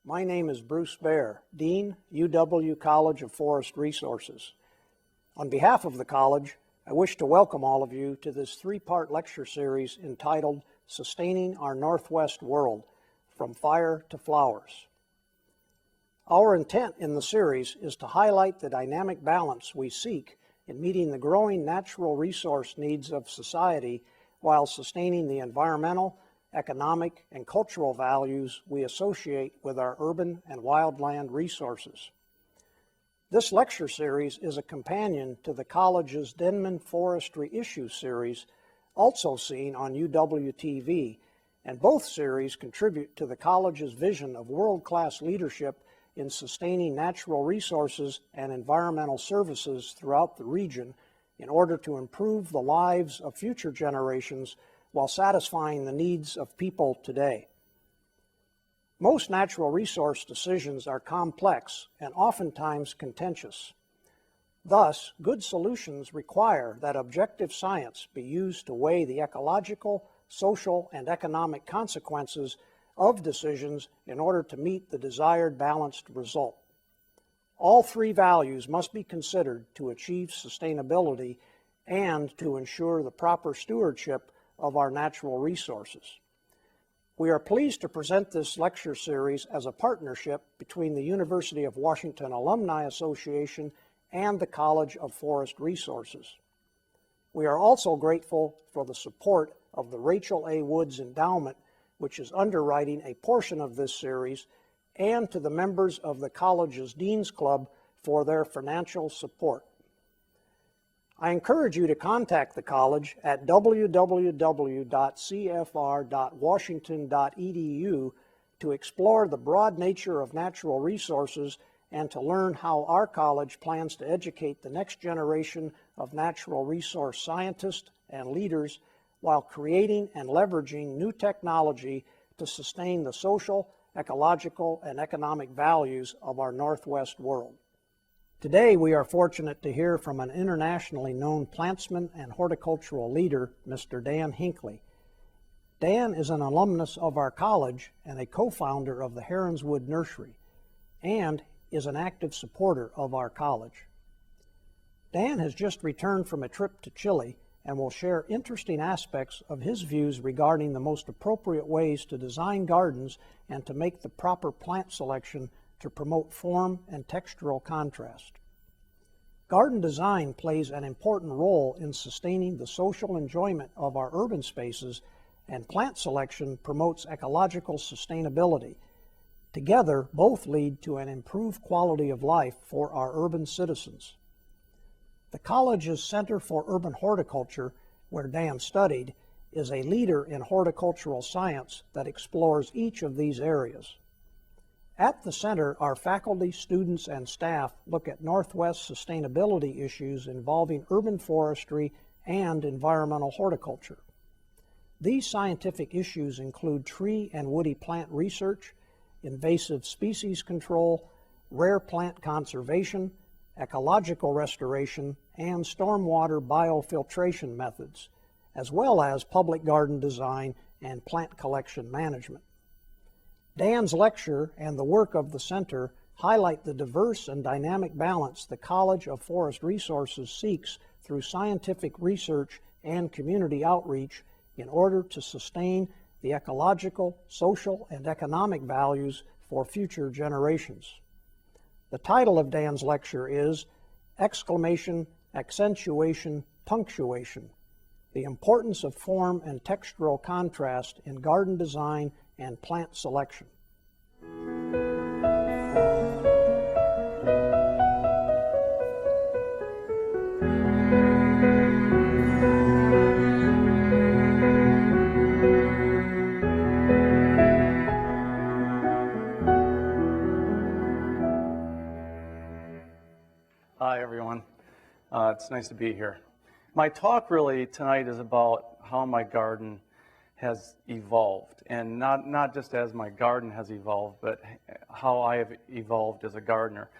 My name is Bruce Baer, Dean, UW College of Forest Resources. On behalf of the college, I wish to welcome all of you to this three-part lecture series entitled Sustaining Our Northwest World, From Fire to Flowers. Our intent in the series is to highlight the dynamic balance we seek in meeting the growing natural resource needs of society while sustaining the environmental, economic, and cultural values we associate with our urban and wildland resources. This lecture series is a companion to the college's Denman Forestry Issue series, also seen on UW-TV, and both series contribute to the college's vision of world-class leadership in sustaining natural resources and environmental services throughout the region in order to improve the lives of future generations while satisfying the needs of people today. Most natural resource decisions are complex and oftentimes contentious. Thus, good solutions require that objective science be used to weigh the ecological, social, and economic consequences of decisions in order to meet the desired balanced result. All three values must be considered to achieve sustainability and to ensure the proper stewardship of our natural resources. We are pleased to present this lecture series as a partnership between the University of Washington Alumni Association and the College of Forest Resources. We are also grateful for the support of the Rachel A. Woods Endowment, which is underwriting a portion of this series, and to the members of the college's Dean's Club for their financial support. I encourage you to contact the college at www.cfr.washington.edu to explore the broad nature of natural resources and to learn how our college plans to educate the next generation of natural resource scientists and leaders while creating and leveraging new technology to sustain the social, ecological, and economic values of our Northwest world. Today, we are fortunate to hear from an internationally known plantsman and horticultural leader, Mr. Dan Hinkley. Dan is an alumnus of our college and a co-founder of the Heronswood Nursery, and is an active supporter of our college. Dan has just returned from a trip to Chile and will share interesting aspects of his views regarding the most appropriate ways to design gardens and to make the proper plant selection to promote form and textural contrast. Garden design plays an important role in sustaining the social enjoyment of our urban spaces, and plant selection promotes ecological sustainability. Together, both lead to an improved quality of life for our urban citizens. The college's Center for Urban Horticulture, where Dan studied, is a leader in horticultural science that explores each of these areas. At the center, our faculty, students, and staff look at Northwest sustainability issues involving urban forestry and environmental horticulture. These scientific issues include tree and woody plant research, invasive species control, rare plant conservation, ecological restoration, and stormwater biofiltration methods, as well as public garden design and plant collection management. Dan's lecture and the work of the center highlight the diverse and dynamic balance the College of Forest Resources seeks through scientific research and community outreach in order to sustain the ecological, social, and economic values for future generations. The title of Dan's lecture is Exclamation, Accentuation, Punctuation: The Importance of Form and Textural Contrast in Garden Design and Plant Selection. Hi, everyone. It's nice to be here. My talk really tonight is about how my garden has evolved, and not just as my garden has evolved, but how I have evolved as a gardener.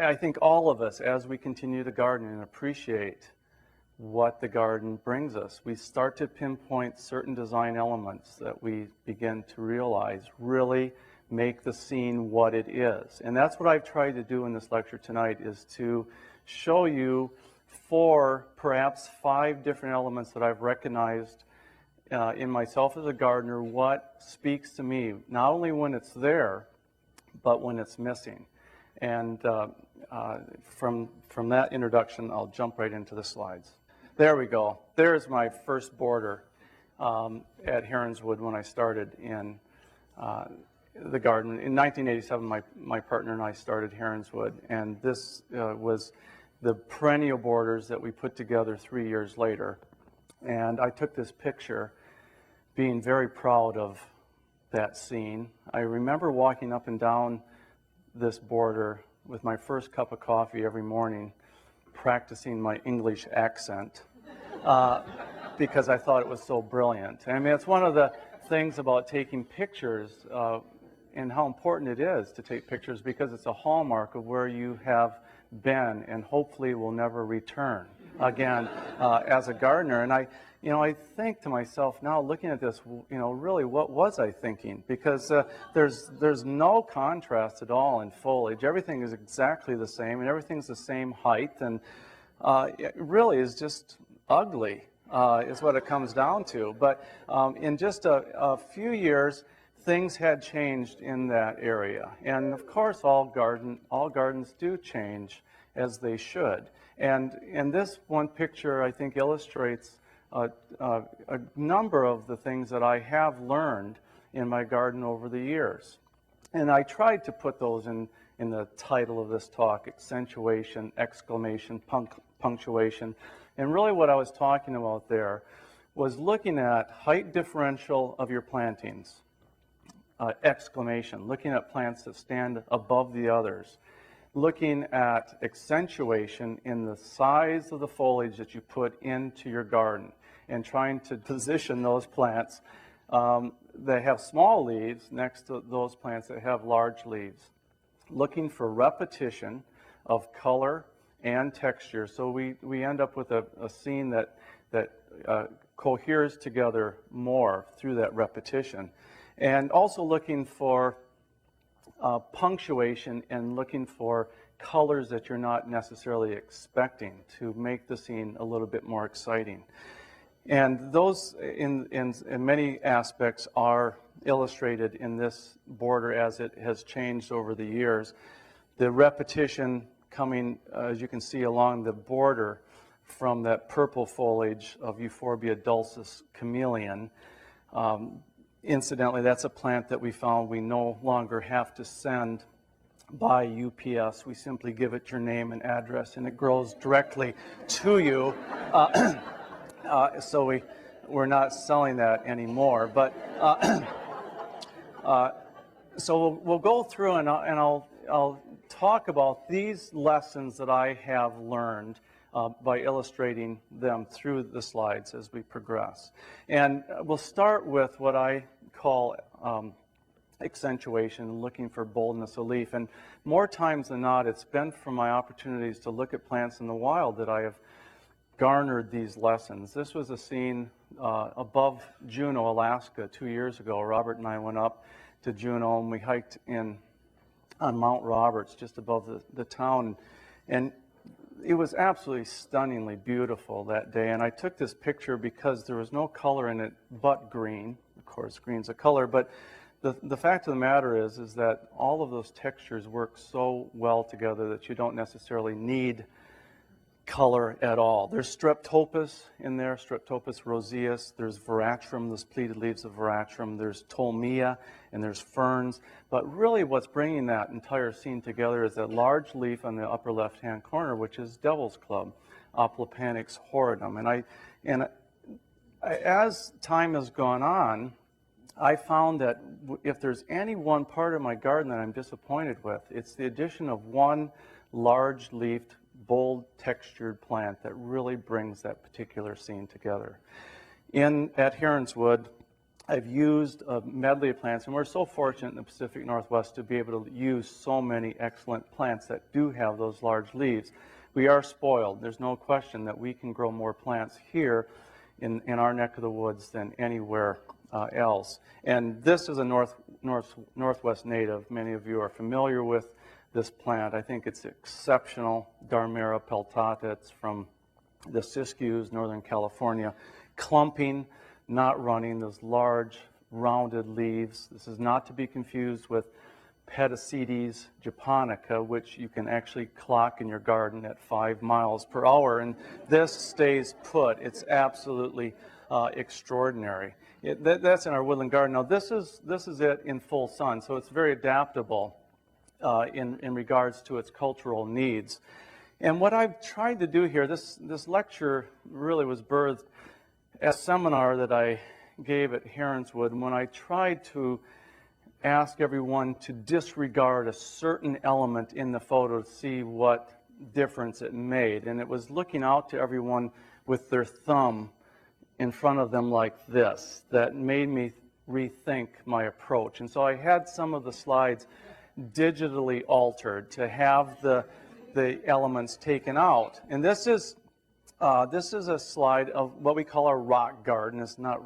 I think all of us, as we continue to garden and appreciate what the garden brings us, we start to pinpoint certain design elements that we begin to realize really make the scene what it is. And that's what I've tried to do in this lecture tonight, is to show you 4, perhaps 5 different elements that I've recognized in myself as a gardener, what speaks to me, not only when it's there, but when it's missing. And from that introduction, I'll jump right into the slides. There we go. There's my first border at Heronswood when I started in the garden. In 1987, my partner and I started Heronswood, and this was the perennial borders that we put together 3 years later. And I took this picture, being very proud of that scene. I remember walking up and down this border with my first cup of coffee every morning, practicing my English accent, because I thought it was so brilliant. I mean, it's one of the things about taking pictures and how important it is to take pictures, because it's a hallmark of where you have been and hopefully will never return again as a gardener. And I think to myself now, looking at this, really, what was I thinking? Because there's no contrast at all in foliage. Everything is exactly the same, and everything's the same height, and it really is just ugly, is what it comes down to. But in just a few years, things had changed in that area. And of course, all gardens do change, as they should. And this one picture, I think, illustrates a number of the things that I have learned in my garden over the years. And I tried to put those in the title of this talk: accentuation, exclamation, punctuation. And really what I was talking about there was looking at height differential of your plantings, exclamation, looking at plants that stand above the others, looking at accentuation in the size of the foliage that you put into your garden, and trying to position those plants that have small leaves next to those plants that have large leaves. Looking for repetition of color and texture, so we end up with a scene that coheres together more through that repetition. And also looking for punctuation, and looking for colors that you're not necessarily expecting to make the scene a little bit more exciting. And those, in many aspects, are illustrated in this border as it has changed over the years. The repetition coming, as you can see, along the border from that purple foliage of Euphorbia dulcis chameleon. Incidentally, that's a plant that we found we no longer have to send by UPS. We simply give it your name and address, and it grows directly to you. So we're not selling that anymore. But so we'll go through, and I'll talk about these lessons that I have learned by illustrating them through the slides as we progress. And we'll start with what I call accentuation, looking for boldness of leaf. And more times than not, it's been from my opportunities to look at plants in the wild that I have garnered these lessons. This was a scene above Juneau, Alaska 2 years ago. Robert and I went up to Juneau, and we hiked on Mount Roberts, just above the town. And it was absolutely stunningly beautiful that day. And I took this picture because there was no color in it but green. Of course, green's a color, but the fact of the matter is that all of those textures work so well together that you don't necessarily need color at all. There's Streptopus in there, Streptopus roseus. There's Veratrum, those pleated leaves of Veratrum. There's Tolmia, and there's ferns. But really what's bringing that entire scene together is that large leaf on the upper left-hand corner, which is Devil's Club, Oplopanix horridum. And as time has gone on, I found that if there's any one part of my garden that I'm disappointed with, it's the addition of one large-leafed, bold textured plant that really brings that particular scene together. At Heronswood, I've used a medley of plants, and we're so fortunate in the Pacific Northwest to be able to use so many excellent plants that do have those large leaves. We are spoiled. There's no question that we can grow more plants here in our neck of the woods than anywhere else. And this is a northwest native. Many of you are familiar with this plant. I think it's exceptional. Darmera peltata. It's from the Siskiyous, Northern California. Clumping, not running, those large rounded leaves. This is not to be confused with Petacetes japonica, which you can actually clock in your garden at 5 miles per hour, and this stays put. It's absolutely extraordinary. That's in our woodland garden. Now this is it in full sun, so it's very adaptable in regards to its cultural needs. And what I've tried to do here, this lecture really was birthed at a seminar that I gave at Heronswood, when I tried to ask everyone to disregard a certain element in the photo to see what difference it made. And it was looking out to everyone with their thumb in front of them like this that made me rethink my approach. And so I had some of the slides digitally altered to have the elements taken out. And this is a slide of what we call a rock garden. It's not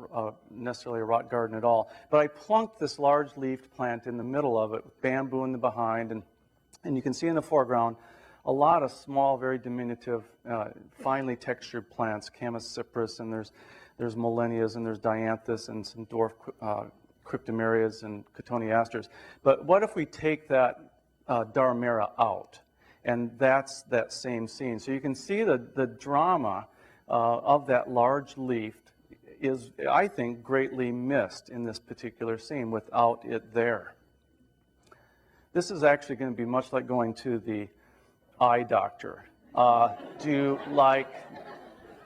necessarily a rock garden at all, but I plunked this large-leafed plant in the middle of it with bamboo in the behind, and you can see in the foreground a lot of small, very diminutive, finely textured plants, Chamaecyparis, and there's Millenias, and there's Dianthus, and some dwarf cryptomerias and cotoneasters. But what if we take that Darmera out? And that's that same scene. So you can see the drama of that large leaf is, I think, greatly missed in this particular scene without it there. This is actually going to be much like going to the eye doctor. Do you like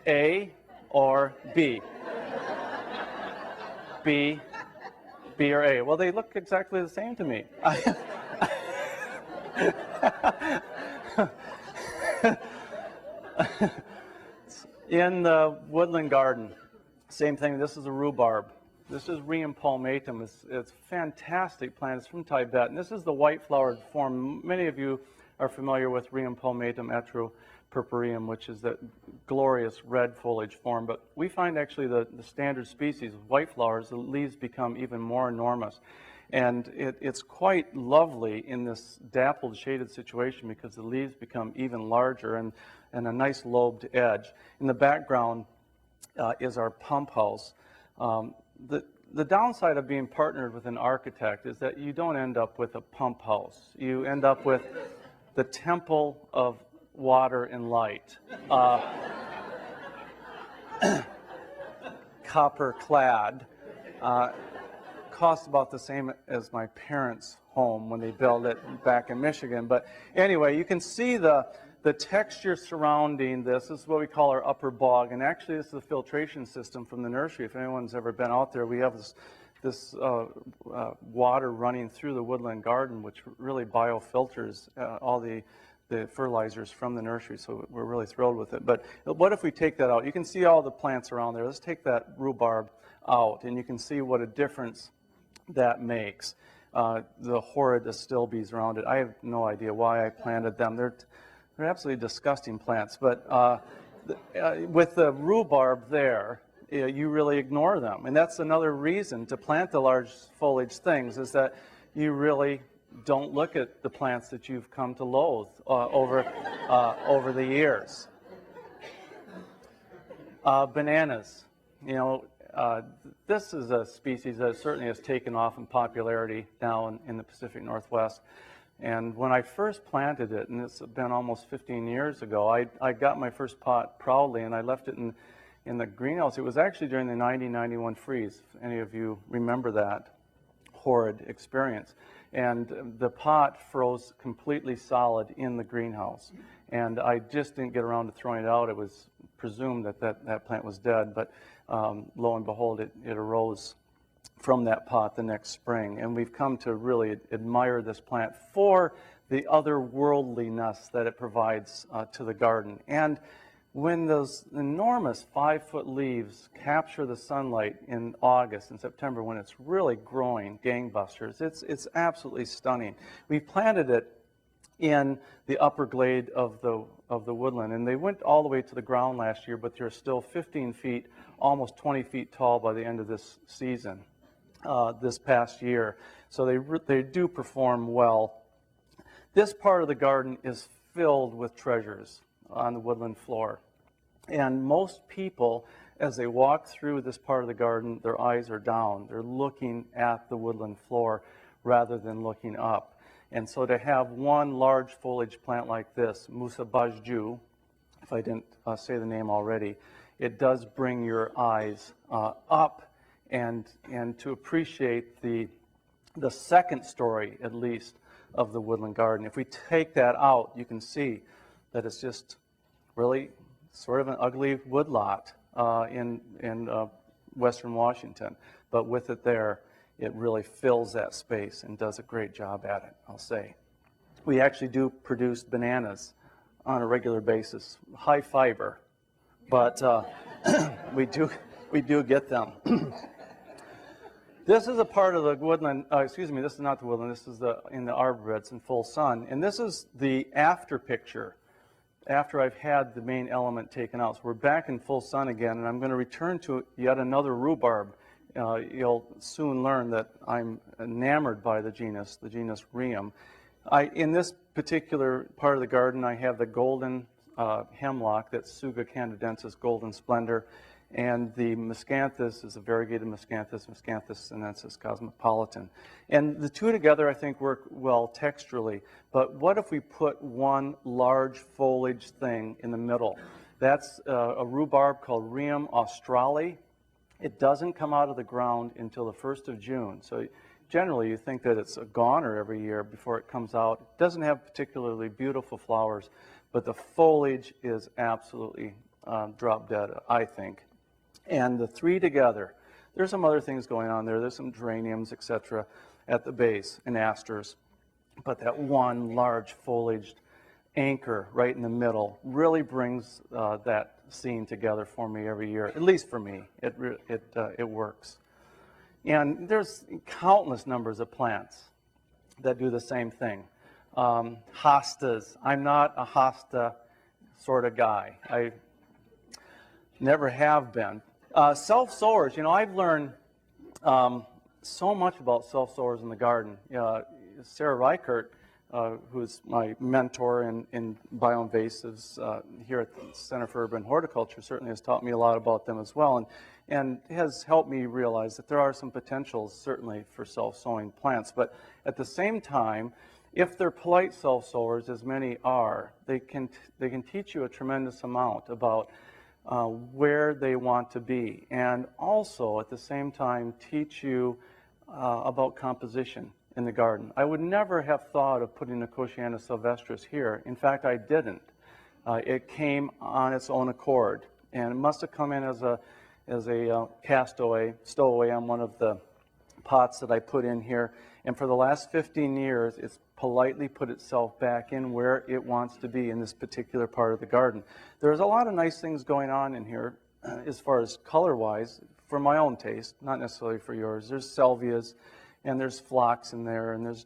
A or B? B or A? Well, they look exactly the same to me. In the woodland garden, same thing. This is a rhubarb. This is Rheum palmatum. It's a fantastic plant. It's from Tibet, and this is the white-flowered form. Many of you are familiar with Rheum palmatum atropurpureum, which is that glorious red foliage form. But we find actually the standard species of white flowers, the leaves become even more enormous. And it's quite lovely in this dappled shaded situation because the leaves become even larger and a nice lobed edge. In the background is our pump house. The downside of being partnered with an architect is that you don't end up with a pump house. You end up with the temple of water and light. Copper clad. Cost about the same as my parents' home when they built it back in Michigan. But anyway, you can see the texture surrounding this. This is what we call our upper bog, and actually this is a filtration system from the nursery. If anyone's ever been out there, we have this water running through the woodland garden, which really biofilters all the fertilizers from the nursery, so we're really thrilled with it. But what if we take that out? You can see all the plants around there. Let's take that rhubarb out, and you can see what a difference that makes. The horrid astilbes around it. I have no idea why I planted them. They're absolutely disgusting plants. But with the rhubarb there, you really ignore them. And that's another reason to plant the large foliage things, is that you really don't look at the plants that you've come to loathe over the years. Bananas. You know, this is a species that certainly has taken off in popularity now in the Pacific Northwest. And when I first planted it, and it's been almost 15 years ago, I got my first pot proudly, and I left it in the greenhouse. It was actually during the 90-91 freeze, if any of you remember that horrid experience. And the pot froze completely solid in the greenhouse. And I just didn't get around to throwing it out. It was presumed that plant was dead, but lo and behold, it arose from that pot the next spring. And we've come to really admire this plant for the otherworldliness that it provides to the garden. And when those enormous 5-foot leaves capture the sunlight in August and September, when it's really growing gangbusters, it's absolutely stunning. We planted it in the upper glade of the woodland. And they went all the way to the ground last year, but they're still 15 feet, almost 20 feet tall by the end of this season, this past year. So they do perform well. This part of the garden is filled with treasures on the woodland floor. And most people, as they walk through this part of the garden, their eyes are down. They're looking at the woodland floor rather than looking up. And so to have one large foliage plant like this, Musa Bajju, if I didn't say the name already, it does bring your eyes up and to appreciate the second story, at least, of the woodland garden. If we take that out, you can see that it's just really sort of an ugly woodlot in Western Washington. But with it there, it really fills that space and does a great job at it, I'll say. We actually do produce bananas on a regular basis, high fiber, but we do get them. This is a part of the woodland, excuse me, this is not the woodland, this is in the arborbeds in full sun. And this is the after picture, after I've had the main element taken out. So we're back in full sun again, and I'm going to return to yet another rhubarb. You'll soon learn that I'm enamored by the genus Rheum. In this particular part of the garden, I have the golden hemlock, that's Tsuga candidensis golden splendor, and the miscanthus is a variegated miscanthus, Miscanthus sinensis cosmopolitan. And the two together, I think, work well texturally. But what if we put one large foliage thing in the middle? That's a rhubarb called Rheum australe. It doesn't come out of the ground until the 1st of June. So generally you think that it's a goner every year before it comes out. It doesn't have particularly beautiful flowers, but the foliage is absolutely drop dead, I think. And the three together, there's some other things going on there. There's some geraniums, etc., at the base and asters. But that one large foliaged anchor right in the middle really brings that scene together for me every year, at least for me. It works. And there's countless numbers of plants that do the same thing. Hostas. I'm not a hosta sort of guy. I never have been. Self-sowers. I've learned so much about self-sowers in the garden. Sarah Reichert, who's my mentor in bioinvasives here at the Center for Urban Horticulture, certainly has taught me a lot about them as well, and has helped me realize that there are some potentials certainly for self-sowing plants. But at the same time, if they're polite self-sowers, as many are, they can teach you a tremendous amount about where they want to be, and also at the same time teach you about composition in the garden. I would never have thought of putting Nicotiana sylvestris here. In fact, I didn't. It came on its own accord, and it must have come in as a stowaway on one of the pots that I put in here. And for the last 15 years, it's politely put itself back in where it wants to be in this particular part of the garden. There's a lot of nice things going on in here as far as color-wise, for my own taste, not necessarily for yours. There's salvias, and there's phlox in there, and there's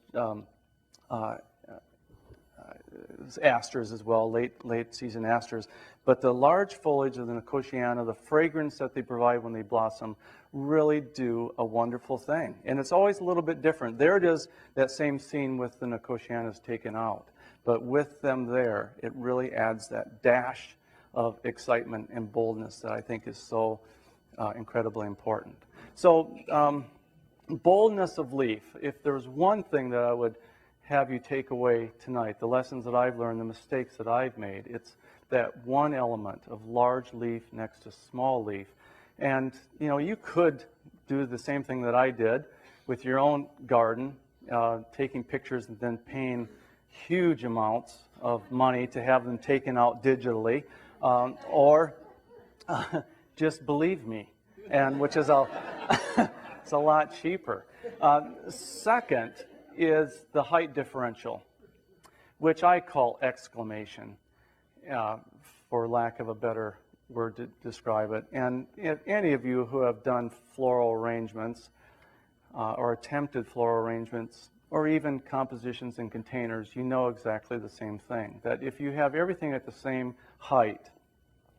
asters as well, late season asters. But the large foliage of the Nicotiana, the fragrance that they provide when they blossom, really do a wonderful thing. And it's always a little bit different. There it is, that same scene with the Nicotianas taken out. But with them there, it really adds that dash of excitement and boldness that I think is so incredibly important. So boldness of leaf. If there's one thing that I would have you take away tonight, the lessons that I've learned, the mistakes that I've made, it's that one element of large leaf next to small leaf. And you could do the same thing that I did with your own garden, taking pictures and then paying huge amounts of money to have them taken out digitally, or just believe me, and which is it's a lot cheaper. Second is the height differential, which I call exclamation, for lack of a better word to describe it. And if any of you who have done floral arrangements or attempted floral arrangements or even compositions in containers, you know exactly the same thing. That if you have everything at the same height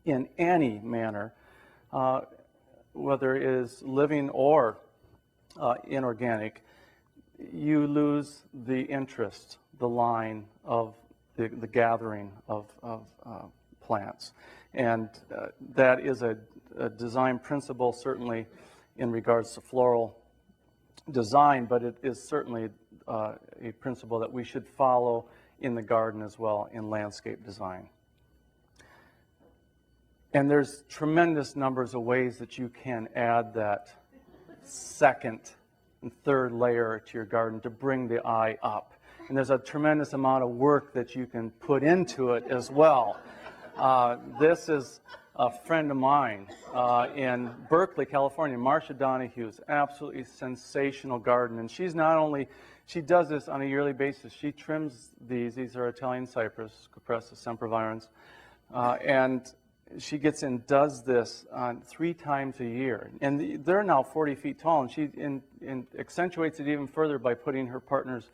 in any manner, whether it is living or inorganic, you lose the interest, the line of the gathering of plants. And that is a design principle, certainly in regards to floral design, but it is certainly a principle that we should follow in the garden as well in landscape design. And there's tremendous numbers of ways that you can add that second and third layer to your garden to bring the eye up. And there's a tremendous amount of work that you can put into it as well. This is a friend of mine in Berkeley, California, Marcia Donohue's absolutely sensational garden. And she's not only, she does this on a yearly basis. She trims these are Italian cypress, Cupressus sempervirens, and she gets and does this 3 times a year. And they're now 40 feet tall, and she accentuates it even further by putting her partner's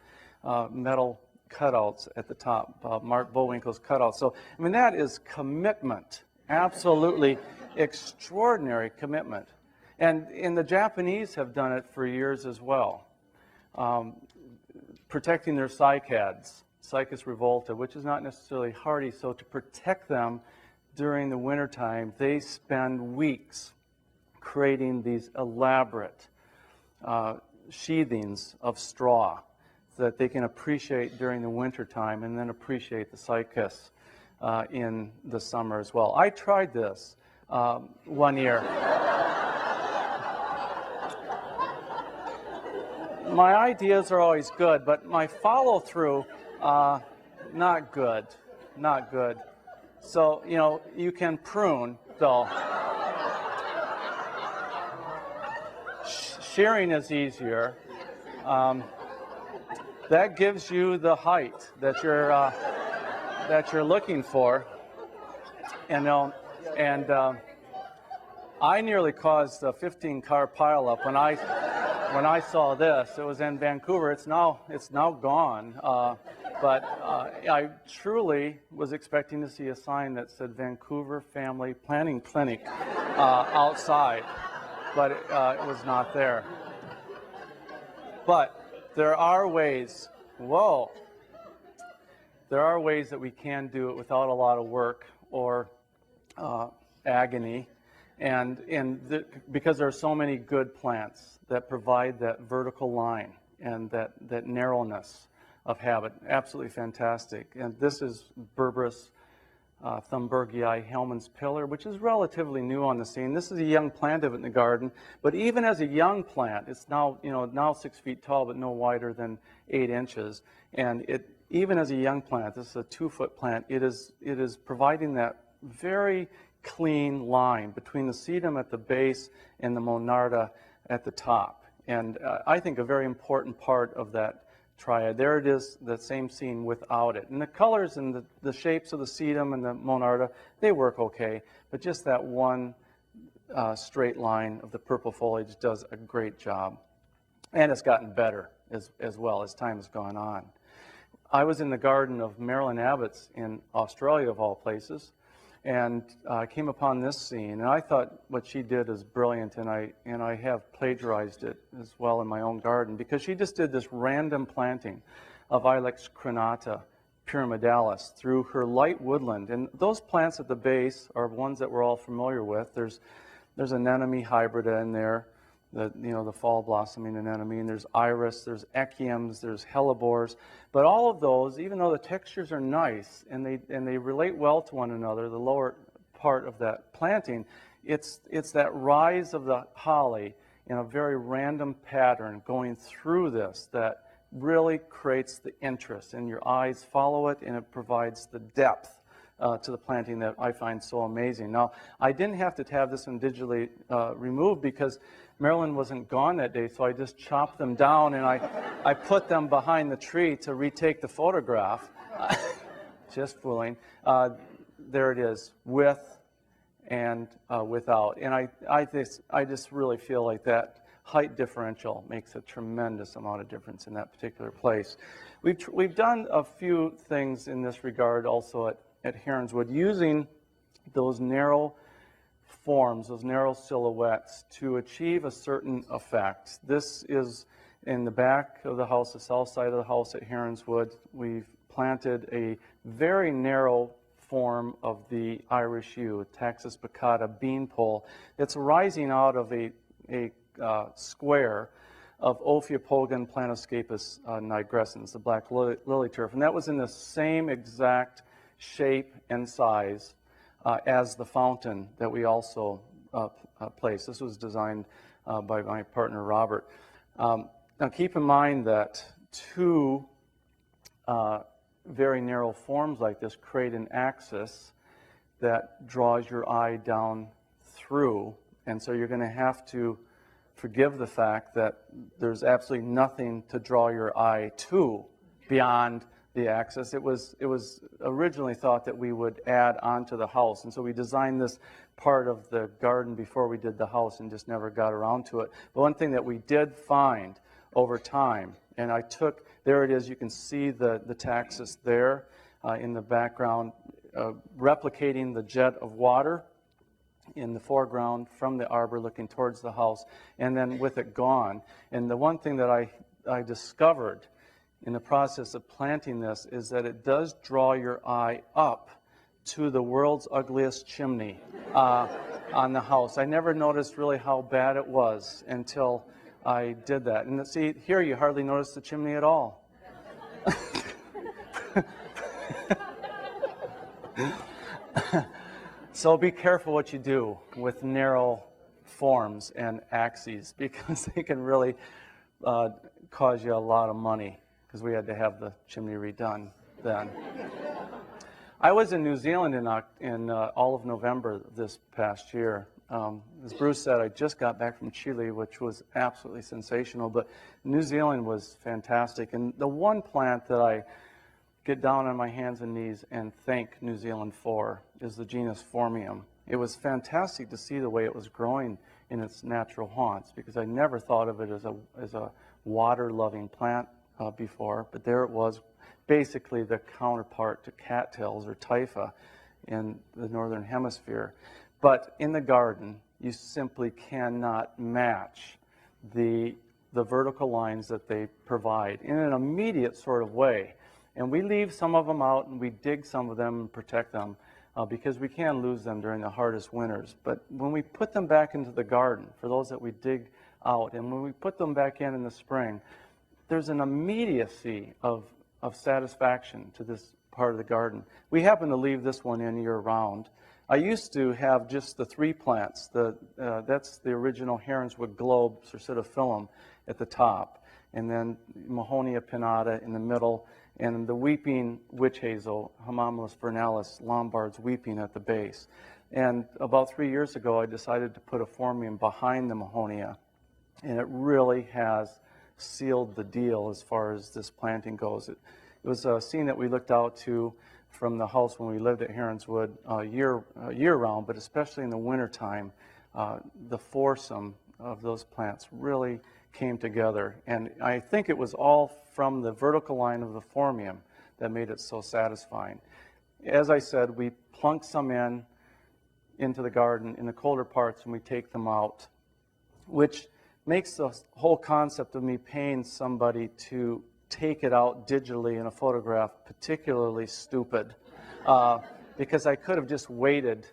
metal cutouts at the top, Mark Bowinkle's cutouts. So, I mean, that is commitment, absolutely extraordinary commitment. And the Japanese have done it for years as well, protecting their cycads, Cycas revolta, which is not necessarily hardy. So to protect them during the wintertime, they spend weeks creating these elaborate sheathings of straw so that they can appreciate during the wintertime and then appreciate the cycas in the summer as well. I tried this one year. My ideas are always good, but my follow-through, not good, not good. So, you know, you can prune, though. Shearing is easier. That gives you the height that you're looking for. And I nearly caused a 15-car pileup when I saw this. It was in Vancouver. It's now gone. But I truly was expecting to see a sign that said Vancouver Family Planning Clinic outside, but it was not there. But there are ways, there are ways that we can do it without a lot of work or agony, because there are so many good plants that provide that vertical line and that narrowness of habit. Absolutely fantastic. And this is Berberis Thunbergii Hellman's pillar, which is relatively new on the scene. This is a young plant of it in the garden, but even as a young plant, it's now 6 feet tall, but no wider than 8 inches. And even as a young plant, this is a 2-foot plant, it is providing that very clean line between the sedum at the base and the monarda at the top. And I think a very important part of that triad. There it is, the same scene without it. And the colors and the shapes of the sedum and the monarda, they work okay, but just that one straight line of the purple foliage does a great job. And it's gotten better as well as time has gone on. I was in the garden of Marilyn Abbott's in Australia, of all places, and I came upon this scene, and I thought what she did is brilliant, and I have plagiarized it as well in my own garden, because she just did this random planting of Ilex crenata pyramidalis through her light woodland. And those plants at the base are ones that we're all familiar with. There's anemone hybrida in there, the fall blossoming anemone, and there's iris, there's echiums, there's hellebores. But all of those, even though the textures are nice and they relate well to one another, the lower part of that planting, it's that rise of the holly in a very random pattern going through this that really creates the interest, and your eyes follow it, and it provides the depth to the planting that I find so amazing. Now, I didn't have to have this one digitally removed because Marilyn wasn't gone that day, so I just chopped them down and I put them behind the tree to retake the photograph. Just fooling. There it is, with and without. And I just really feel like that height differential makes a tremendous amount of difference in that particular place. We've done a few things in this regard also at Heronswood, using those narrow forms, those narrow silhouettes, to achieve a certain effect. This is in the back of the house, the south side of the house at Heronswood. We've planted a very narrow form of the Irish yew, Taxus baccata beanpole. It's rising out of a square of Ophiopogon planoscapus nigrescens, the black lily turf. And that was in the same exact shape and size as the fountain that we also placed. This was designed by my partner, Robert. Now keep in mind that two very narrow forms like this create an axis that draws your eye down through. And so you're going to have to forgive the fact that there's absolutely nothing to draw your eye to beyond the axis. It was originally thought that we would add onto the house, and so we designed this part of the garden before we did the house and just never got around to it. But one thing that we did find over time, and I took, there it is, you can see the taxus there in the background, replicating the jet of water in the foreground from the arbor looking towards the house, and then with it gone. And the one thing that I discovered in the process of planting this is that it does draw your eye up to the world's ugliest chimney on the house. I never noticed really how bad it was until I did that. And see, here you hardly notice the chimney at all. So be careful what you do with narrow forms and axes, because they can really cause you a lot of money, because we had to have the chimney redone then. I was in New Zealand in all of November this past year. As Bruce said, I just got back from Chile, which was absolutely sensational, but New Zealand was fantastic. And the one plant that I get down on my hands and knees and thank New Zealand for is the genus Phormium. It was fantastic to see the way it was growing in its natural haunts, because I never thought of it as a water-loving plant before, but there it was, basically the counterpart to cattails or typha in the northern hemisphere. But in the garden, you simply cannot match the vertical lines that they provide in an immediate sort of way. And we leave some of them out and we dig some of them and protect them because we can lose them during the hardest winters. But when we put them back into the garden, for those that we dig out, and when we put them back in the spring, there's an immediacy of satisfaction to this part of the garden. We happen to leave this one in year-round. I used to have just the three plants. That's the original Heronswood globe, Cercidophyllum, at the top, and then Mahonia pinnata in the middle, and the weeping witch hazel, Hamamelis vernalis, Lombard's weeping, at the base. And about 3 years ago, I decided to put a Phormium behind the Mahonia, and it really has sealed the deal as far as this planting goes. It was a scene that we looked out to from the house when we lived at Heronswood year-round, but especially in the wintertime. The foursome of those plants really came together, and I think it was all from the vertical line of the Phormium that made it so satisfying. As I said, we plunk some into the garden in the colder parts and we take them out, which makes the whole concept of me paying somebody to take it out digitally in a photograph particularly stupid, because I could have just waited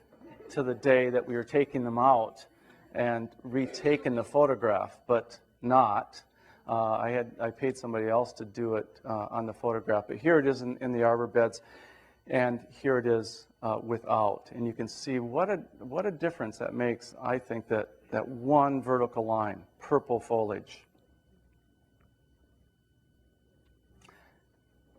to the day that we were taking them out and retaken the photograph, but not. I paid somebody else to do it on the photograph, but here it is in the arbor beds, and here it is without, and you can see what a difference that makes. I think that one vertical line, purple foliage.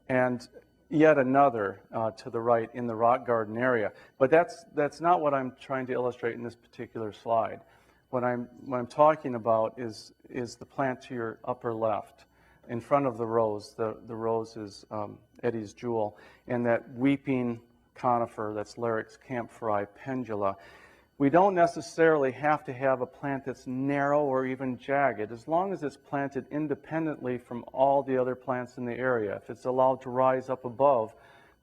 And yet another to the right in the rock garden area. But that's not what I'm trying to illustrate in this particular slide. What I'm talking about is the plant to your upper left, in front of the rose. The rose is Eddie's Jewel, and that weeping conifer, that's Larix camphori pendula. We don't necessarily have to have a plant that's narrow or even jagged, as long as it's planted independently from all the other plants in the area. If it's allowed to rise up above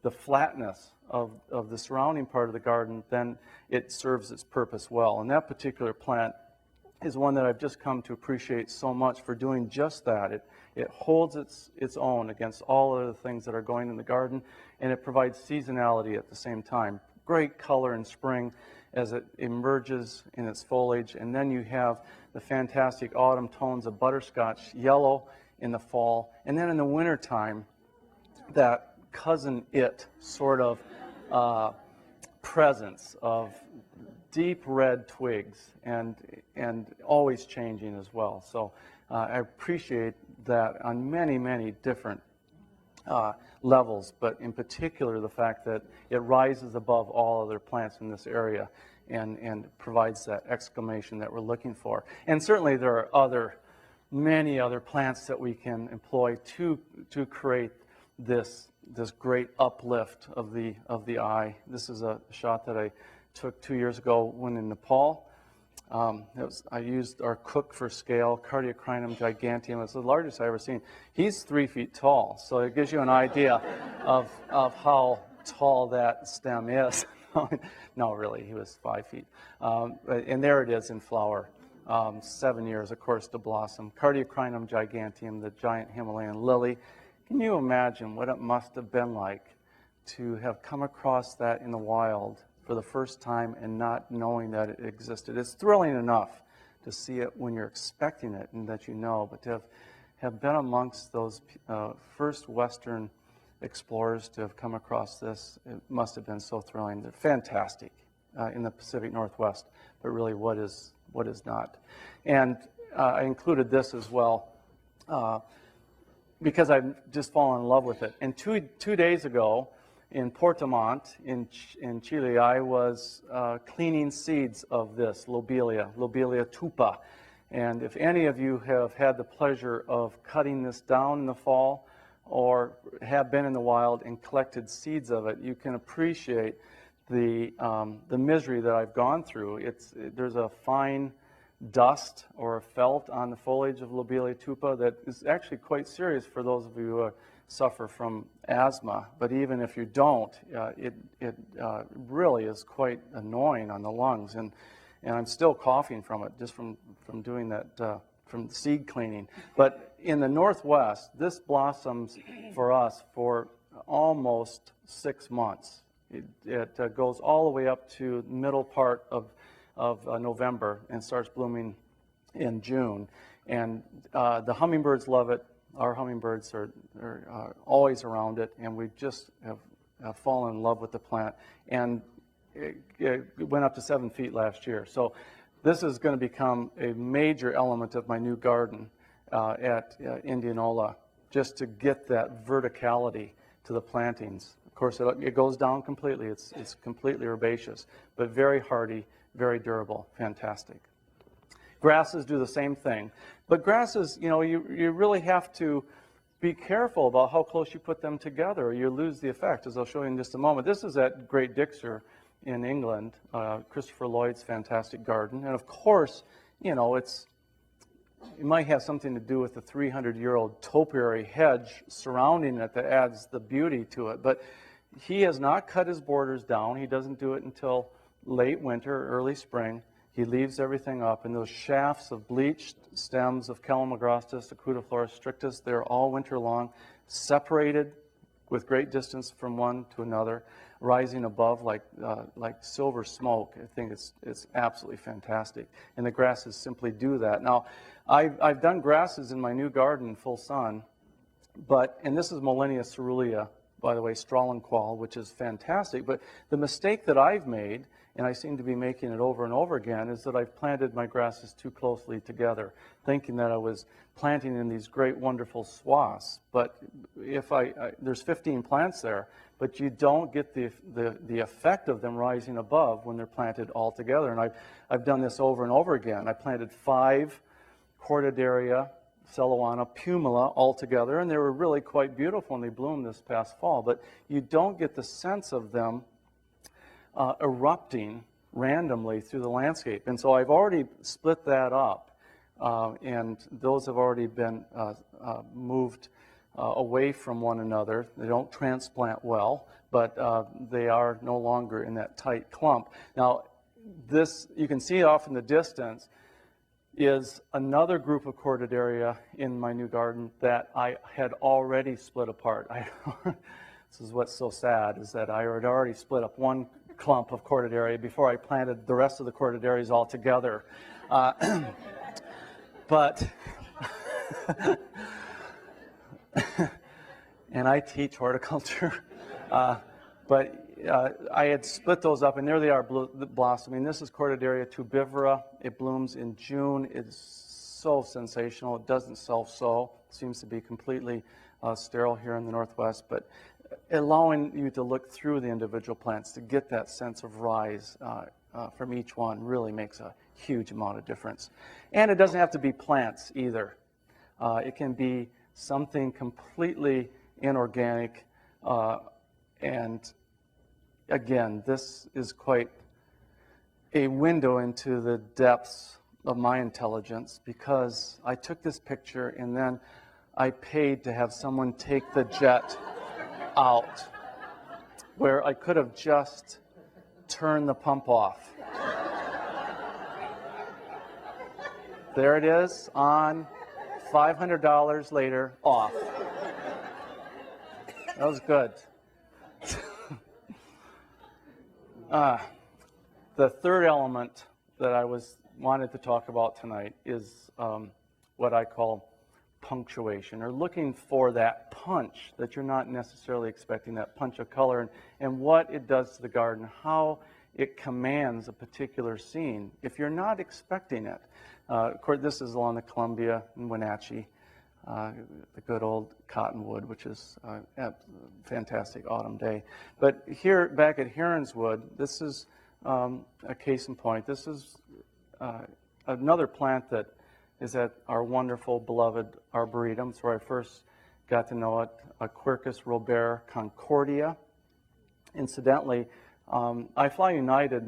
the flatness of the surrounding part of the garden, then it serves its purpose well. And that particular plant is one that I've just come to appreciate so much for doing just that. It holds its own against all other things that are going in the garden, and it provides seasonality at the same time. Great color in spring as it emerges in its foliage, and then you have the fantastic autumn tones of butterscotch yellow in the fall, and then in the wintertime, that cousin it sort of presence of deep red twigs and always changing as well. So I appreciate that on many, many different levels, but in particular the fact that it rises above all other plants in this area and provides that exclamation that we're looking for. And certainly there are many other plants that we can employ to create this great uplift of the eye. This is a shot that I took 2 years ago when in Nepal. I used our cook for scale, Cardiocrinum giganteum. It's the largest I've ever seen. He's 3 feet tall, so it gives you an idea of how tall that stem is. No, really, he was 5 feet. And there it is in flower. 7 years, of course, to blossom. Cardiocrinum giganteum, the giant Himalayan lily. Can you imagine what it must have been like to have come across that in the wild for the first time and not knowing that it existed? It's thrilling enough to see it when you're expecting it and that you know, but to have been amongst those first Western explorers to have come across this, it must have been so thrilling. They're fantastic in the Pacific Northwest, but really what is not. And I included this as well because I've just fallen in love with it. And two days ago, in Portamont, in Chile, I was cleaning seeds of this lobelia tupa. And if any of you have had the pleasure of cutting this down in the fall or have been in the wild and collected seeds of it, you can appreciate the misery that I've gone through. There's a fine dust or a felt on the foliage of lobelia tupa that is actually quite serious for those of you who suffer from asthma, but even if you don't, it really is quite annoying on the lungs, and I'm still coughing from it just from doing that, from seed cleaning. But in the Northwest, this blossoms for us for almost 6 months. It goes all the way up to middle part of November and starts blooming in June, and the hummingbirds love it. Our hummingbirds are always around it, and we just have fallen in love with the plant. And it went up to 7 feet last year. So this is going to become a major element of my new garden at Indianola, just to get that verticality to the plantings. Of course, it goes down completely. It's completely herbaceous, but very hardy, very durable, fantastic. Grasses do the same thing. But grasses, you really have to be careful about how close you put them together, or you lose the effect, as I'll show you in just a moment. This is at Great Dixer in England, Christopher Lloyd's fantastic garden. And of course, it might have something to do with the 300-year-old topiary hedge surrounding it that adds the beauty to it. But he has not cut his borders down. He doesn't do it until late winter, early spring. He leaves everything up, and those shafts of bleached stems of Calamagrostis, Acutiflora strictus, they're all winter long, separated with great distance from one to another, rising above like silver smoke. I think it's absolutely fantastic, and the grasses simply do that. Now, I've done grasses in my new garden in full sun, and this is Mollinia cerulea, by the way, Strahlenqual, which is fantastic, but the mistake that I've made, and I seem to be making it over and over again, is that I've planted my grasses too closely together, thinking that I was planting in these great, wonderful swaths. But if there's 15 plants there, but you don't get the effect of them rising above when they're planted all together. And I've done this over and over again. I planted 5 Cordaderia, Celoana, Pumila all together, and they were really quite beautiful, and they bloomed this past fall. But you don't get the sense of them erupting randomly through the landscape. And so I've already split that up, and those have already been moved away from one another. They don't transplant well, but they are no longer in that tight clump. Now, this, you can see off in the distance, is another group of cordidaria in my new garden that I had already split apart. This is what's so sad, is that I had already split up one clump of cordidaria before I planted the rest of the cordidarias all together. But, and I teach horticulture, but I had split those up, and there they are blossoming. This is Cordidaria tubivora. It blooms in June. It's so sensational. It doesn't self-sow. It seems to be completely sterile here in the Northwest, but allowing you to look through the individual plants to get that sense of rise from each one really makes a huge amount of difference. And it doesn't have to be plants either. It can be something completely inorganic, and again, this is quite a window into the depths of my intelligence, because I took this picture and then I paid to have someone take the jet out, where I could have just turned the pump off. There it is, on, $500 later, off. That was good. The third element that I wanted to talk about tonight is what I call punctuation, or looking for that punch that you're not necessarily expecting, that punch of color, and what it does to the garden, how it commands a particular scene if you're not expecting it. Of course, this is along the Columbia in Wenatchee, the good old cottonwood, which is a fantastic autumn day. But here, back at Heronswood, this is a case in point. This is another plant that is at our wonderful, beloved Arboretum. It's where I first got to know it, a Quercus robert concordia. Incidentally, I fly United,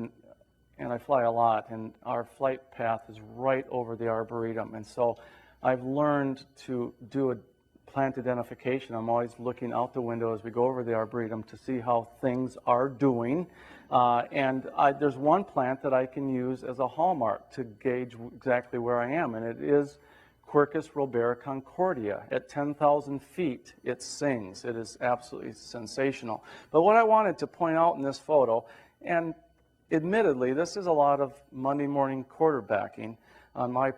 and I fly a lot, and our flight path is right over the Arboretum. And so I've learned to do a plant identification. I'm always looking out the window as we go over the Arboretum to see how things are doing. There's one plant that I can use as a hallmark to gauge exactly where I am, and it is Quercus robert concordia. At 10,000 feet, it sings. It is absolutely sensational. But what I wanted to point out in this photo, and admittedly, this is a lot of Monday morning quarterbacking on my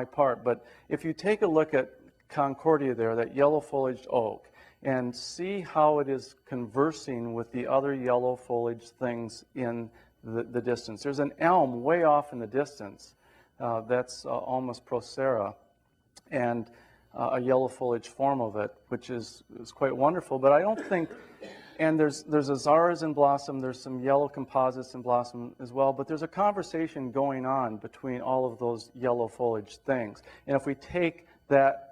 part, but if you take a look at Concordia there, that yellow foliaged oak, and see how it is conversing with the other yellow foliaged things in the distance. There's an elm way off in the distance that's Ulmus procera, and a yellow foliage form of it, which is quite wonderful, but I don't think, and there's azaras in blossom, there's some yellow composites in blossom as well, but there's a conversation going on between all of those yellow foliage things. And if we take that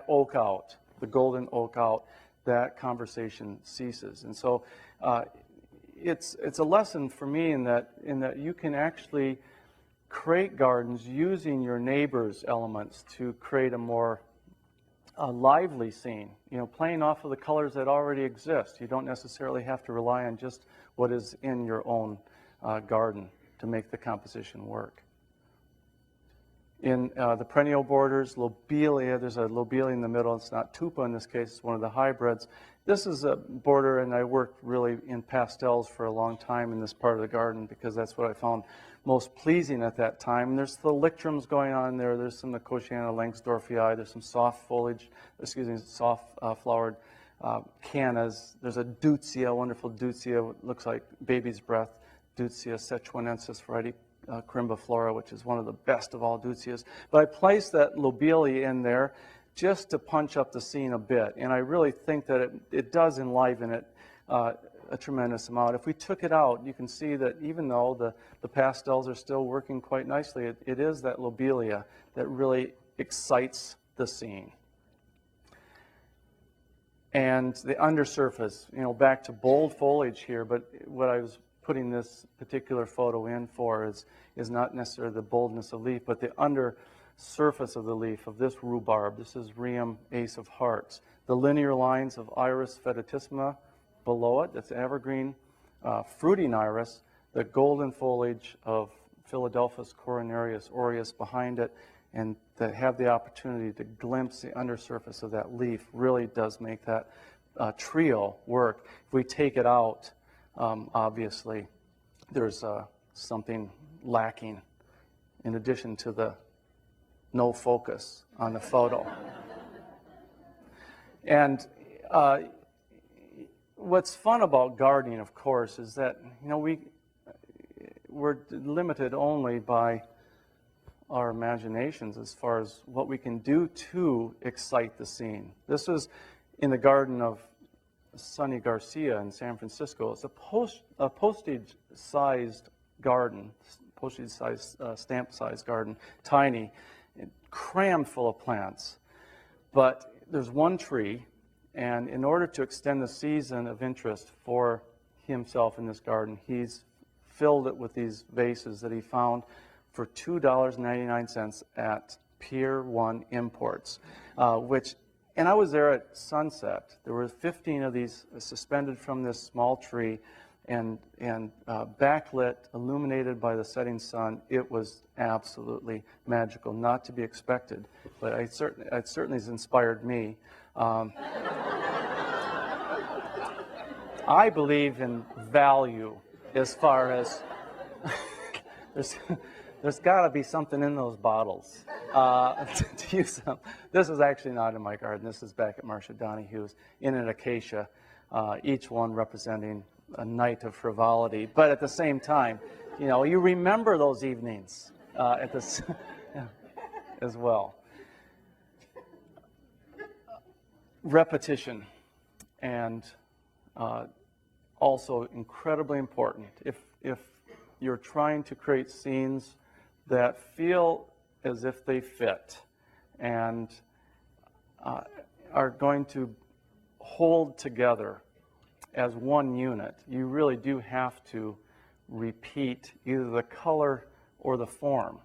oak out, the golden oak out, that conversation ceases. And so it's a lesson for me in that you can actually create gardens using your neighbor's elements to create a more lively scene, playing off of the colors that already exist. You don't necessarily have to rely on just what is in your own garden to make the composition work. In the perennial borders, lobelia, there's a lobelia in the middle. It's not tupa in this case, it's one of the hybrids. This is a border, and I worked really in pastels for a long time in this part of the garden because that's what I found most pleasing at that time. And there's the lictrums going on there. There's some Nicotiana Langsdorffii. There's some soft foliage, soft flowered cannas. There's a deutzia, wonderful deutzia, looks like baby's breath, Deutzia sechuanensis variety. Crimbiflora, which is one of the best of all deutzias. But I placed that lobelia in there just to punch up the scene a bit, and I really think that it does enliven it a tremendous amount. If we took it out, you can see that even though the pastels are still working quite nicely, it is that lobelia that really excites the scene. And the undersurface, back to bold foliage here, but what I was putting this particular photo in for is not necessarily the boldness of leaf, but the under surface of the leaf of this rhubarb. This is Rheum Ace of Hearts. The linear lines of Iris fetidissima below it, that's evergreen fruiting iris, the golden foliage of Philadelphus coronarius aureus behind it, and to have the opportunity to glimpse the undersurface of that leaf really does make that trio work. If we take it out, obviously there's something lacking in addition to the no focus on the photo. And what's fun about gardening, of course, is that we're limited only by our imaginations as far as what we can do to excite the scene. This was in the garden of Sonny Garcia in San Francisco. It's a postage-sized garden, postage-sized, stamp-sized garden, tiny, crammed full of plants. But there's one tree, and in order to extend the season of interest for himself in this garden, he's filled it with these vases that he found for $2.99 at Pier 1 Imports, and I was there at sunset. There were 15 of these suspended from this small tree and backlit, illuminated by the setting sun. It was absolutely magical, not to be expected, but it certainly has inspired me. I believe in value as far as there's got to be something in those bottles to use them. This is actually not in my garden. This is back at Marcia Donahue's in an acacia, each one representing a night of frivolity. But at the same time, you remember those evenings at this as well. Repetition, and also incredibly important. If you're trying to create scenes that feel as if they fit and are going to hold together as one unit, you really do have to repeat either the color or the form.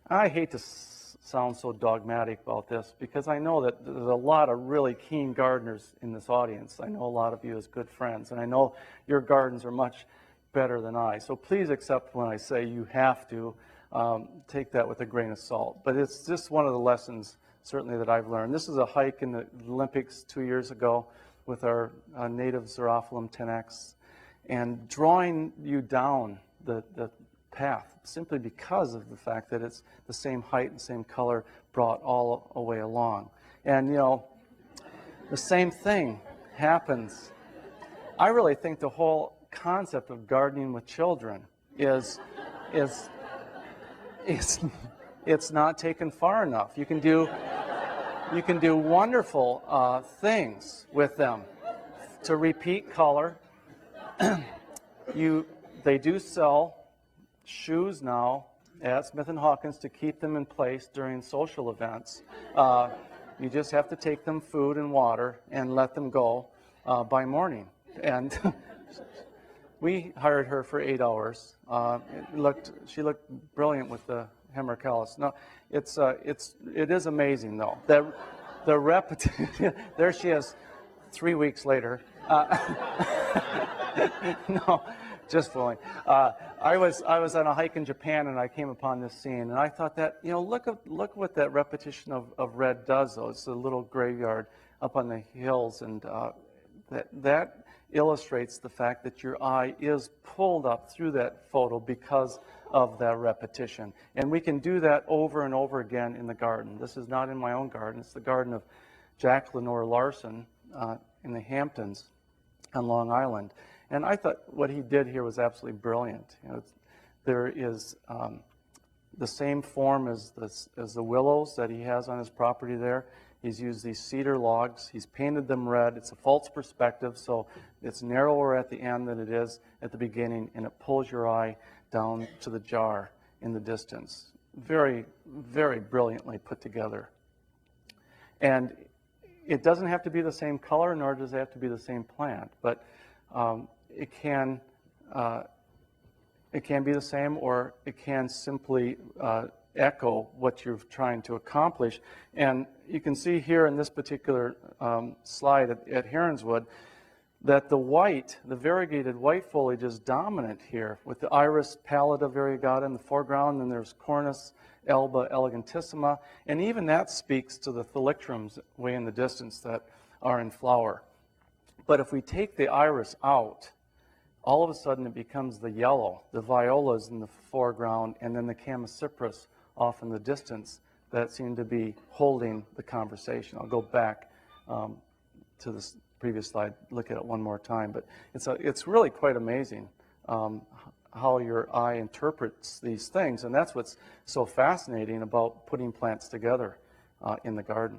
I hate to sound so dogmatic about this because I know that there's a lot of really keen gardeners in this audience. I know a lot of you as good friends, and I know your gardens are much better than I. So please accept when I say you have to take that with a grain of salt. But it's just one of the lessons, certainly, that I've learned. This is a hike in the Olympics 2 years ago with our native Xerophyllum 10X, and drawing you down the path simply because of the fact that it's the same height and same color brought all the way along. And, the same thing happens. I really think the whole concept of gardening with children is it's not taken far enough. You can do wonderful things with them. To repeat color, they do sell shoes now at Smith & Hawkins to keep them in place during social events. You just have to take them food and water and let them go by morning. And we hired her for 8 hours. She looked brilliant with the hemerocallis. No, it is amazing though. The repetition. There she is, 3 weeks later. No, just fooling. I was on a hike in Japan and I came upon this scene and I thought that look what that repetition of red does though. It's a little graveyard up on the hills, and that illustrates the fact that your eye is pulled up through that photo because of that repetition. And we can do that over and over again in the garden. This is not in my own garden. It's the garden of Jack Lenore Larson in the Hamptons on Long Island. And I thought what he did here was absolutely brilliant. There is the same form as the willows that he has on his property there. He's used these cedar logs. He's painted them red. It's a false perspective, so it's narrower at the end than it is at the beginning, and it pulls your eye down to the jar in the distance. Very, very brilliantly put together. And it doesn't have to be the same color, nor does it have to be the same plant, but it can It can be the same, or it can simply echo what you're trying to accomplish. And you can see here in this particular slide at Heronswood that the white, the variegated white foliage is dominant here, with the Iris pallida variegata in the foreground, and there's Cornus alba elegantissima, and even that speaks to the thalictrums way in the distance that are in flower. But if we take the iris out, all of a sudden it becomes the yellow, the violas in the foreground, and then the chamaecyparis off in the distance that seem to be holding the conversation. I'll go back to this previous slide, look at it one more time, but it's really quite amazing how your eye interprets these things, and that's what's so fascinating about putting plants together in the garden.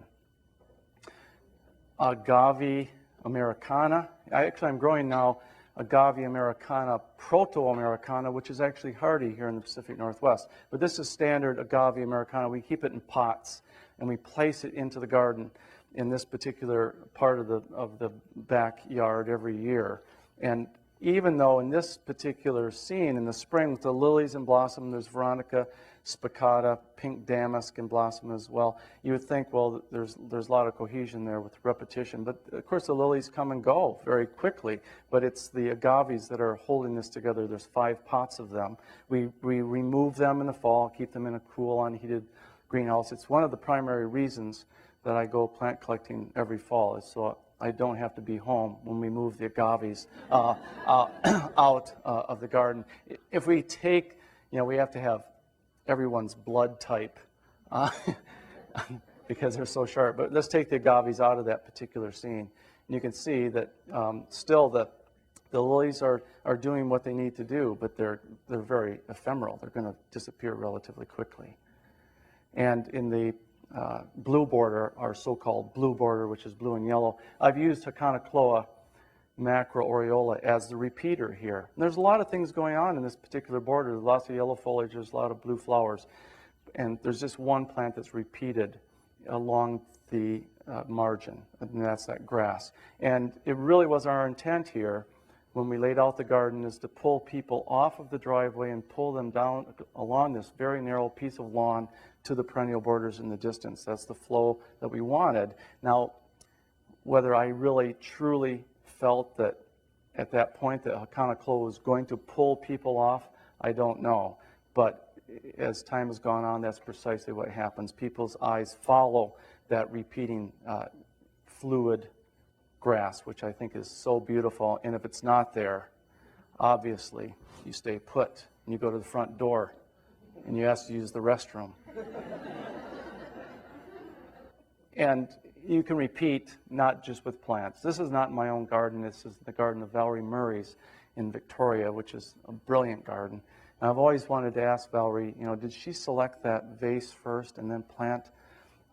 Agave americana. I'm growing now Agave americana, proto-americana, which is actually hardy here in the Pacific Northwest. But this is standard Agave americana. We keep it in pots, and we place it into the garden in this particular part of the backyard every year. And even though in this particular scene in the spring with the lilies in blossom, there's Veronica spicata, pink damask in blossom as well, you would think, well, there's a lot of cohesion there with repetition. But of course the lilies come and go very quickly, but it's the agaves that are holding this together. There's 5 pots of them. We remove them in the fall, keep them in a cool, unheated greenhouse. It's one of the primary reasons that I go plant collecting every fall, is so I don't have to be home when we move the agaves out of the garden. If we take, we have to have everyone's blood type because they're so sharp. But let's take the agaves out of that particular scene. And you can see that still the lilies are doing what they need to do, but they're very ephemeral. They're going to disappear relatively quickly. And in the blue border, our so-called blue border, which is blue and yellow, I've used Haconocloa macroaureola as the repeater here. And there's a lot of things going on in this particular border. There's lots of yellow foliage, there's a lot of blue flowers, and there's just one plant that's repeated along the margin, and that's that grass. And it really was our intent here when we laid out the garden is to pull people off of the driveway and pull them down along this very narrow piece of lawn to the perennial borders in the distance. That's the flow that we wanted. Now, whether I really truly felt that at that point that Haconocloa was going to pull people off, I don't know. But as time has gone on, that's precisely what happens. People's eyes follow that repeating fluid grass, which I think is so beautiful. And if it's not there, obviously, you stay put and you go to the front door and you ask to use the restroom. And you can repeat not just with plants. This is not my own garden. This is the garden of Valerie Murray's in Victoria, which is a brilliant garden. And I've always wanted to ask Valerie, did she select that vase first and then plant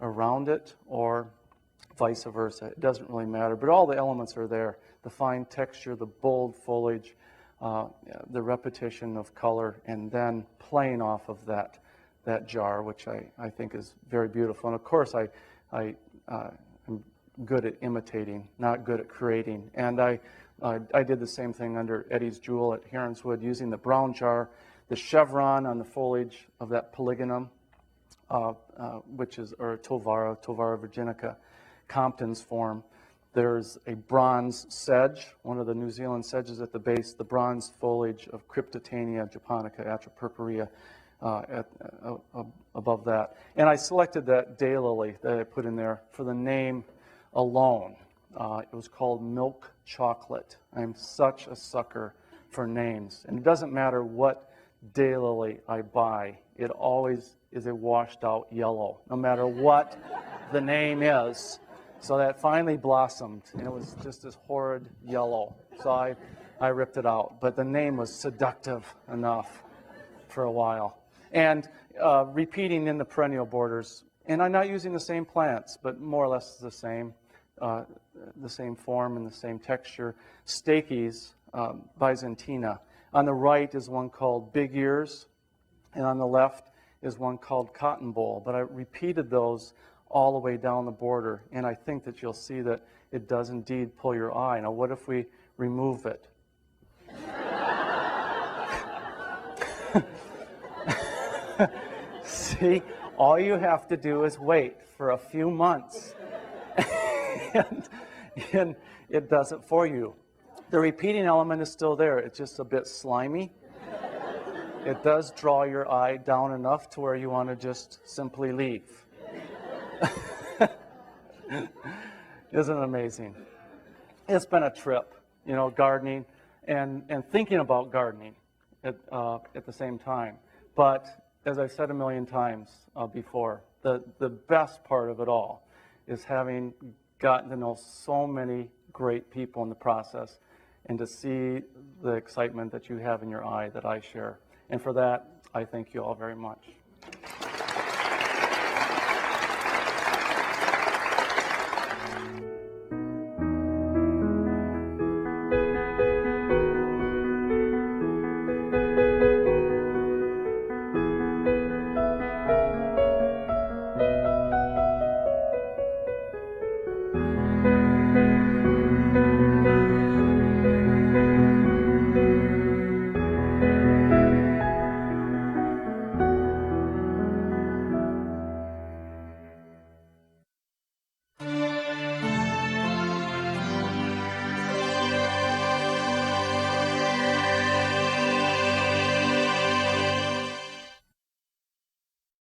around it, or vice versa? It doesn't really matter, but all the elements are there. The fine texture, the bold foliage, the repetition of color, and then playing off of that jar, which I think is very beautiful. And of course, I'm good at imitating, not good at creating. And I did the same thing under Eddie's Jewel at Heronswood, using the brown jar, the chevron on the foliage of that polygonum, which is, or Tovara virginica, Compton's form. There's a bronze sedge, one of the New Zealand sedges at the base, the bronze foliage of Cryptotania japonica, Atrapurpurea, above that. And I selected that daylily that I put in there for the name alone. It was called Milk Chocolate. I'm such a sucker for names. And it doesn't matter what daylily I buy, it always is a washed out yellow, no matter what the name is. So that finally blossomed, and it was just this horrid yellow. So I ripped it out. But the name was seductive enough for a while. And repeating in the perennial borders, and I'm not using the same plants, but more or less the same form and the same texture. Stachys byzantina. On the right is one called Big Ears, and on the left is one called Cotton Bowl. But I repeated those all the way down the border, and I think that you'll see that it does indeed pull your eye. Now, what if we remove it? See, all you have to do is wait for a few months, and it does it for you. The repeating element is still there. It's just a bit slimy. It does draw your eye down enough to where you want to just simply leave. Isn't it amazing? It's been a trip, you know, gardening and thinking about gardening at the same time. But as I've said a million times before, the best part of it all is having gotten to know so many great people in the process and to see the excitement that you have in your eye that I share. And for that, I thank you all very much.